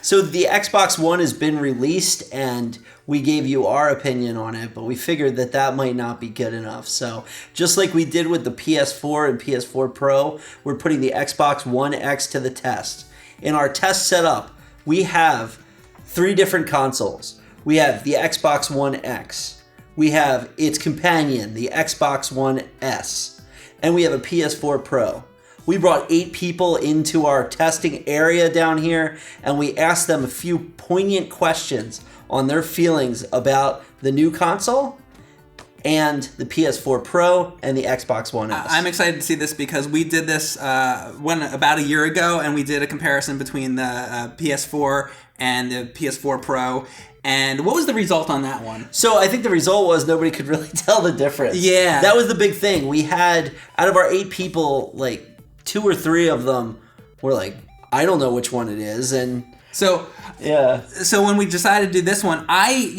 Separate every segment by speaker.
Speaker 1: So the Xbox One has been released, and we gave you our opinion on it, but we figured that might not be good enough. So just like we did with the PS4 and PS4 Pro, we're putting the Xbox One X to the test. In our test setup, we have 3 different consoles. We have the Xbox One X. We have its companion, the Xbox One S. And we have a PS4 Pro. We brought 8 people into our testing area down here, and we asked them a few poignant questions on their feelings about the new console and the PS4 Pro and the Xbox One S.
Speaker 2: I'm excited to see this because we did this about a year ago, and we did a comparison between the PS4 and the PS4 Pro. And what was the result on that one?
Speaker 1: So I think the result was nobody could really tell the difference.
Speaker 2: Yeah.
Speaker 1: That was the big thing. We had, out of our 8 people, like 2 or 3 of them were like, I don't know which one it is. And
Speaker 2: so when we decided to do this one, I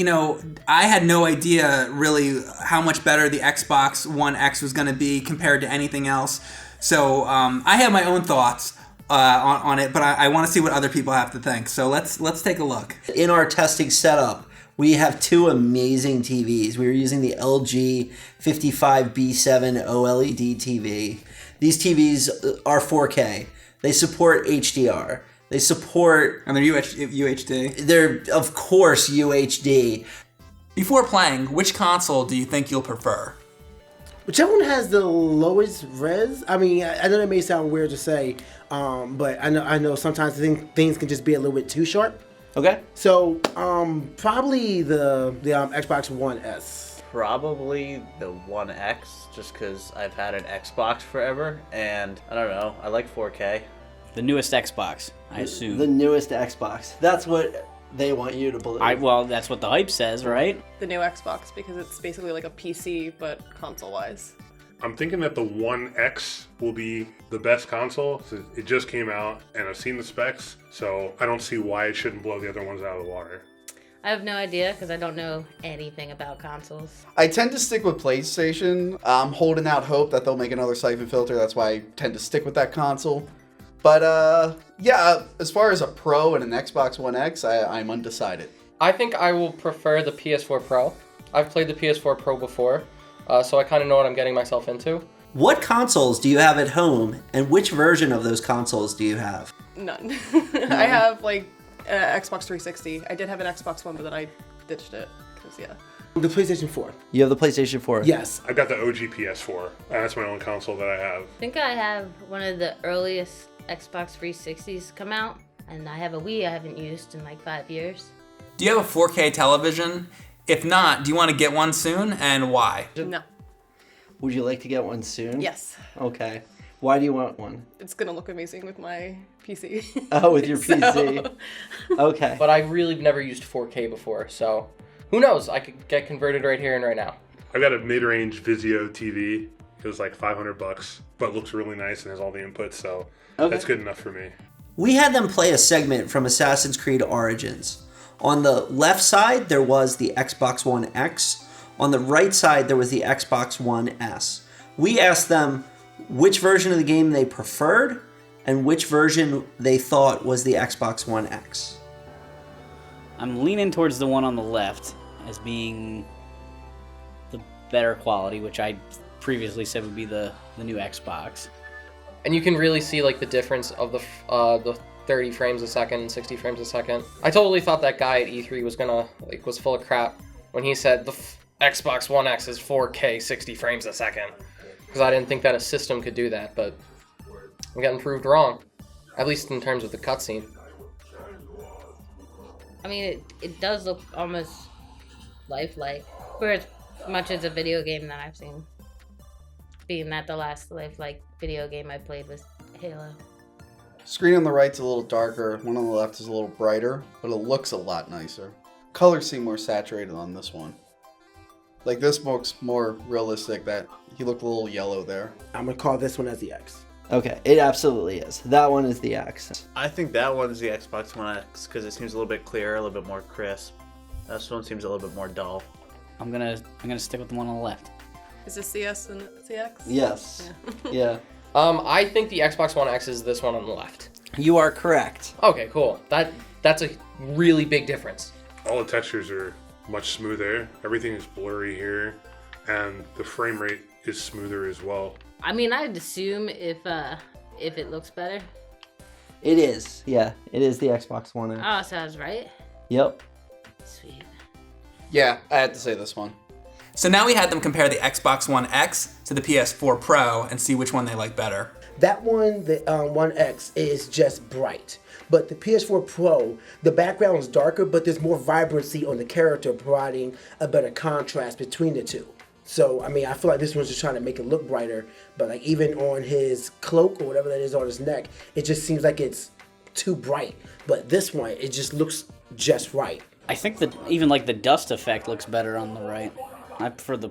Speaker 2: had no idea really how much better the Xbox One X was going to be compared to anything else. So I have my own thoughts on it, but I want to see what other people have to think. So let's take a look.
Speaker 1: In our testing setup, we have 2 amazing TVs. We were using the LG 55B7 OLED TV. These TVs are 4K. They support HDR. They support...
Speaker 2: And they're UHD.
Speaker 1: They're, of course, UHD.
Speaker 2: Before playing, which console do you think you'll prefer?
Speaker 3: Whichever one has the lowest res. I mean, I know that may sound weird to say, but I know sometimes things can just be a little bit too sharp.
Speaker 1: Okay.
Speaker 3: So, probably the Xbox One S.
Speaker 4: Probably the One X, just because I've had an Xbox forever, and I don't know, I like 4K.
Speaker 5: The newest Xbox, I assume.
Speaker 1: The newest Xbox. That's what they want you to believe.
Speaker 5: Well, that's what the hype says, right?
Speaker 6: The new Xbox, because it's basically like a PC, but console-wise.
Speaker 7: I'm thinking that the One X will be the best console. It just came out, and I've seen the specs, so I don't see why it shouldn't blow the other ones out of the water.
Speaker 8: I have no idea because I don't know anything about consoles.
Speaker 9: I tend to stick with PlayStation. I'm holding out hope that they'll make another siphon filter. That's why I tend to stick with that console. But yeah, as far as a Pro and an Xbox One X, I'm undecided.
Speaker 10: I think I will prefer the PS4 Pro. I've played the PS4 Pro before, so I kind of know what I'm getting myself into.
Speaker 1: What consoles do you have at home, and which version of those consoles do you have?
Speaker 6: None. I have like Xbox 360. I did have an Xbox One, but then I ditched it because
Speaker 3: The PlayStation 4.
Speaker 1: You have the PlayStation 4?
Speaker 3: Yes.
Speaker 7: I've got the OG PS4, and that's my own console that I have.
Speaker 8: I think I have one of the earliest Xbox 360s come out, and I have a Wii I haven't used in like 5 years.
Speaker 2: Do you have a 4K television? If not, do you want to get one soon, and why?
Speaker 6: No.
Speaker 1: Would you like to get one soon?
Speaker 6: Yes.
Speaker 1: Okay. Why do you want one?
Speaker 6: It's gonna look amazing with my PC.
Speaker 1: Oh, with your PC. Okay.
Speaker 10: But I've really never used 4K before, so who knows? I could get converted right here and right now.
Speaker 7: I've got a mid-range Vizio TV. It was like $500, but looks really nice and has all the inputs, so that's good enough for me.
Speaker 1: We had them play a segment from Assassin's Creed Origins. On the left side, there was the Xbox One X. On the right side, there was the Xbox One S. We asked them which version of the game they preferred and which version they thought was the Xbox One X.
Speaker 5: I'm leaning towards the one on the left as being the better quality, which I previously said would be the new Xbox.
Speaker 10: And you can really see like the difference of the 30 frames a second and 60 frames a second. I totally thought that guy at E3 was full of crap when he said the Xbox One X is 4K 60 frames a second. Because I didn't think that a system could do that, but I'm getting proved wrong. At least in terms of the cutscene.
Speaker 8: I mean, it does look almost lifelike for as much as a video game that I've seen. Being that the last lifelike video game I played was Halo.
Speaker 9: Screen on the right's a little darker, one on the left is a little brighter, but it looks a lot nicer. Colors seem more saturated on this one. Like this looks more realistic, that he looked a little yellow there.
Speaker 3: I'm gonna call this one as the X.
Speaker 1: Okay, it absolutely is. That one is the X.
Speaker 4: I think that one's the Xbox One X because it seems a little bit clearer, a little bit more crisp. This one seems a little bit more dull.
Speaker 5: I'm gonna stick with the one on the left.
Speaker 6: Is this CS and CX?
Speaker 1: Yes.
Speaker 6: Yeah.
Speaker 1: Yeah.
Speaker 10: I think the Xbox One X is this one on the left.
Speaker 1: You are correct.
Speaker 10: Okay, cool. That That's a really big difference.
Speaker 7: All the textures are much smoother. Everything is blurry here, and the frame rate is smoother as well.
Speaker 8: I mean, I'd assume if it looks better.
Speaker 1: It is. Yeah, it is the Xbox One X.
Speaker 8: Oh, so I was right.
Speaker 1: Yep.
Speaker 8: Sweet.
Speaker 9: Yeah, I had to say this one.
Speaker 2: So now we had them compare the Xbox One X to the PS4 Pro and see which one they like better.
Speaker 3: That one, the One X, is just bright. But the PS4 Pro, the background is darker, but there's more vibrancy on the character, providing a better contrast between the two. So, I mean, I feel like this one's just trying to make it look brighter, but like even on his cloak or whatever that is on his neck, it just seems like it's too bright. But this one, it just looks just right.
Speaker 5: I think that even like the dust effect looks better on the right. I prefer the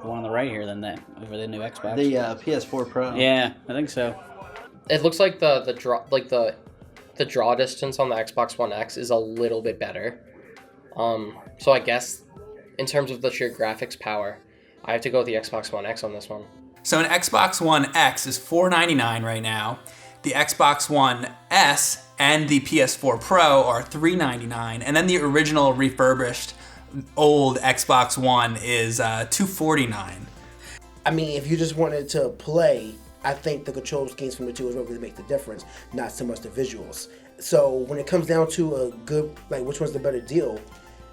Speaker 5: one on the right here than that over the new Xbox.
Speaker 1: The PS4 Pro.
Speaker 5: Yeah, I think so.
Speaker 10: It looks like the draw distance on the Xbox One X is a little bit better. So I guess in terms of the sheer graphics power, I have to go with the Xbox One X on this one.
Speaker 2: So an Xbox One X is $499 right now. The Xbox One S and the PS4 Pro are $399, and then the original refurbished old Xbox One is $249.
Speaker 3: I mean, if you just wanted to play, I think the control schemes from the two is what really make the difference, not so much the visuals. So when it comes down to a good, like which one's the better deal,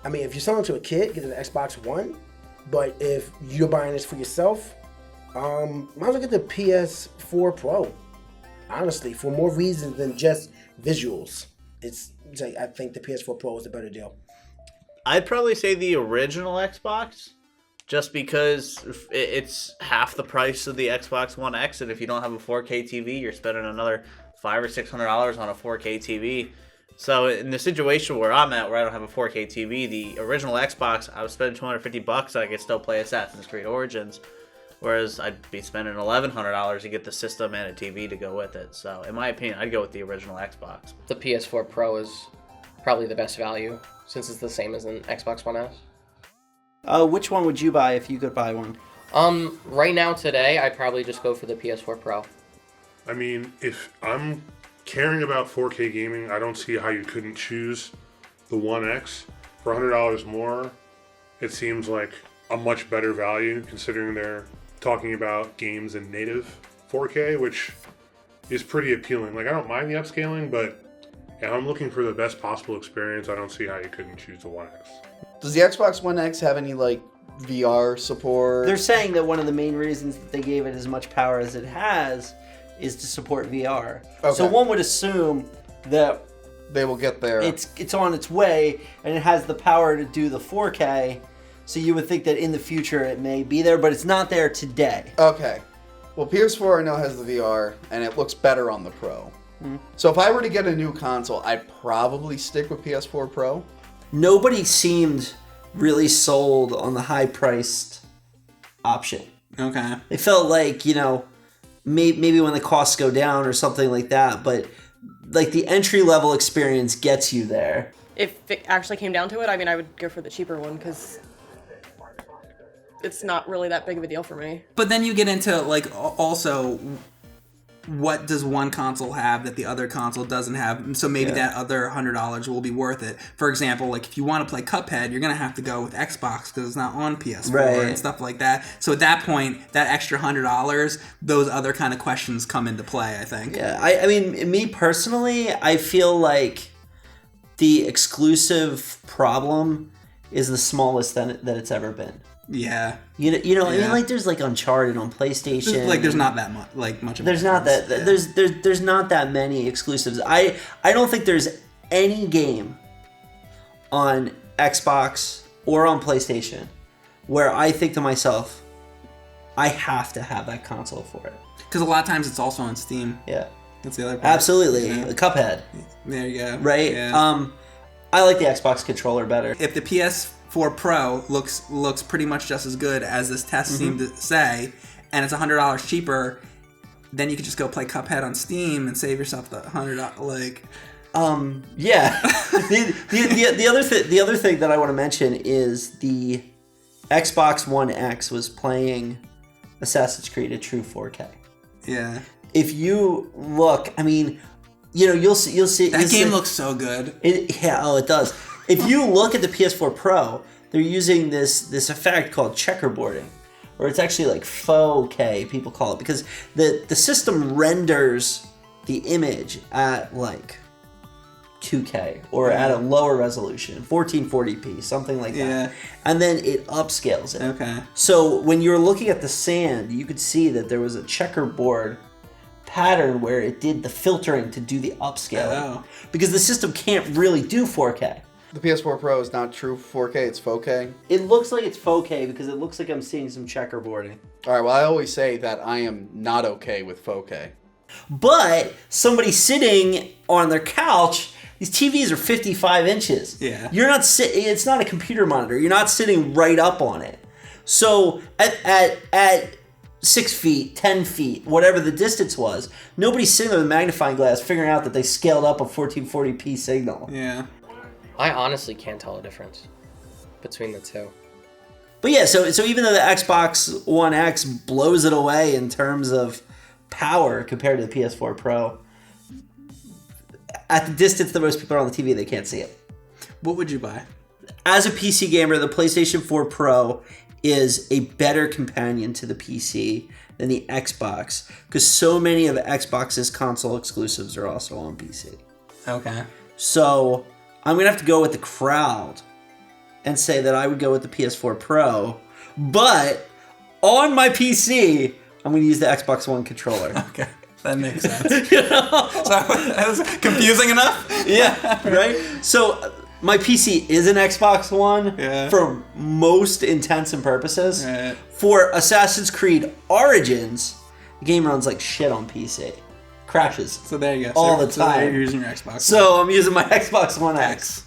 Speaker 3: I mean, if you're selling to a kid, get an Xbox One. But if you're buying this for yourself, might as well get the PS4 Pro. Honestly, for more reasons than just visuals. It's like, I think the PS4 Pro is a better deal.
Speaker 4: I'd probably say the original Xbox, just because it's half the price of the Xbox One X, and if you don't have a 4K TV, you're spending another $500 or $600 on a 4K TV. So in the situation where I'm at, where I don't have a 4K TV, the original Xbox, I was spending $250 and I could still play Assassin's Creed Origins, whereas I'd be spending $1,100 to get the system and a TV to go with it. So in my opinion, I'd go with the original Xbox.
Speaker 10: The PS4 Pro is probably the best value since it's the same as an Xbox One S.
Speaker 1: Which one would you buy if you could buy one?
Speaker 10: Right now today, I'd probably just go for the PS4 Pro.
Speaker 7: I mean, if I'm caring about 4K gaming, I don't see how you couldn't choose the One X. For $100 more, it seems like a much better value considering they're talking about games in native 4K, which is pretty appealing. Like, I don't mind the upscaling, but yeah, I'm looking for the best possible experience. I don't see how you couldn't choose the One X.
Speaker 9: Does the Xbox One X have any, like, VR support?
Speaker 1: They're saying that one of the main reasons that they gave it as much power as it has is to support VR.
Speaker 9: Okay.
Speaker 1: So one would assume that
Speaker 9: they will get there.
Speaker 1: It's on its way, and it has the power to do the 4K. So you would think that in the future it may be there, but it's not there today.
Speaker 9: Okay. Well, PS4 I know has the VR, and it looks better on the Pro. So if I were to get a new console, I'd probably stick with PS4 Pro.
Speaker 1: Nobody seemed really sold on the high-priced option.
Speaker 2: Okay.
Speaker 1: It felt like, you know, maybe when the costs go down or something like that, but like the entry-level experience gets you there.
Speaker 6: If it actually came down to it, I mean, I would go for the cheaper one because it's not really that big of a deal for me.
Speaker 2: But then you get into, like, also, what does one console have that the other console doesn't have? So maybe that other $100 will be worth it. For example, like, if you want to play Cuphead, you're going to have to go with Xbox because it's not on PS4 and stuff like that. So at that point, that extra $100, those other kind of questions come into play, I think.
Speaker 1: Yeah, I mean, me personally, I feel like the exclusive problem is the smallest that it's ever been.
Speaker 2: Yeah.
Speaker 1: You know, I mean, like there's like Uncharted on PlayStation.
Speaker 2: Like there's not that much, like much of.
Speaker 1: There's not that. Yeah. There's not that many exclusives. I don't think there's any game on Xbox or on PlayStation where I think to myself, I have to have that console for it.
Speaker 2: Because a lot of times it's also on Steam.
Speaker 1: Yeah.
Speaker 2: That's the other part.
Speaker 1: Absolutely.
Speaker 2: Yeah.
Speaker 1: Cuphead.
Speaker 2: There you go.
Speaker 1: Right?
Speaker 2: Yeah.
Speaker 1: I like the Xbox controller better.
Speaker 2: If the PS4 Pro looks pretty much just as good as this test seemed to say, and it's $100 cheaper, then you could just go play Cuphead on Steam and save yourself the $100. Like,
Speaker 1: yeah. the other thing that I want to mention is the Xbox One X was playing Assassin's Creed at true 4K.
Speaker 2: Yeah.
Speaker 1: If you look, I mean, you'll see
Speaker 2: That game looks so good.
Speaker 1: It does. If you look at the PS4 Pro, they're using this effect called checkerboarding, or it's actually like faux K, people call it, because the system renders the image at like 2K or at a lower resolution, 1440p, something like that.
Speaker 2: Yeah.
Speaker 1: And then it upscales it.
Speaker 2: Okay.
Speaker 1: So when you're looking at the sand, you could see that there was a checkerboard pattern where it did the filtering to do the upscaling. Because the system can't really do 4K.
Speaker 9: The PS4 Pro is not true 4K, it's 4K.
Speaker 1: It looks like it's 4K because it looks like I'm seeing some checkerboarding.
Speaker 9: All right, well, I always say that I am not okay with 4K.
Speaker 1: But somebody sitting on their couch, these TVs are 55 inches.
Speaker 2: Yeah.
Speaker 1: You're not it's not a computer monitor. You're not sitting right up on it. So at 6 feet, 10 feet, whatever the distance was, nobody's sitting there with a magnifying glass figuring out that they scaled up a 1440p signal.
Speaker 2: Yeah.
Speaker 10: I honestly can't tell a difference between the two.
Speaker 1: But yeah, so even though the Xbox One X blows it away in terms of power compared to the PS4 Pro, at the distance that most people are on the TV, they can't see it.
Speaker 2: What would you buy?
Speaker 1: As a PC gamer, the PlayStation 4 Pro is a better companion to the PC than the Xbox, because so many of the Xbox's console exclusives are also on PC.
Speaker 2: Okay.
Speaker 1: So I'm going to have to go with the crowd and say that I would go with the PS4 Pro, but on my PC, I'm going to use the Xbox One controller.
Speaker 2: Okay, that makes sense. So that was confusing enough?
Speaker 1: Yeah, right? So my PC is an Xbox One for most intents and purposes.
Speaker 2: Right.
Speaker 1: For Assassin's Creed Origins, the game runs like shit on PC. Crashes.
Speaker 2: So there you go.
Speaker 1: All the
Speaker 2: So there
Speaker 1: time.
Speaker 2: you're using your Xbox.
Speaker 1: So I'm using my Xbox One X.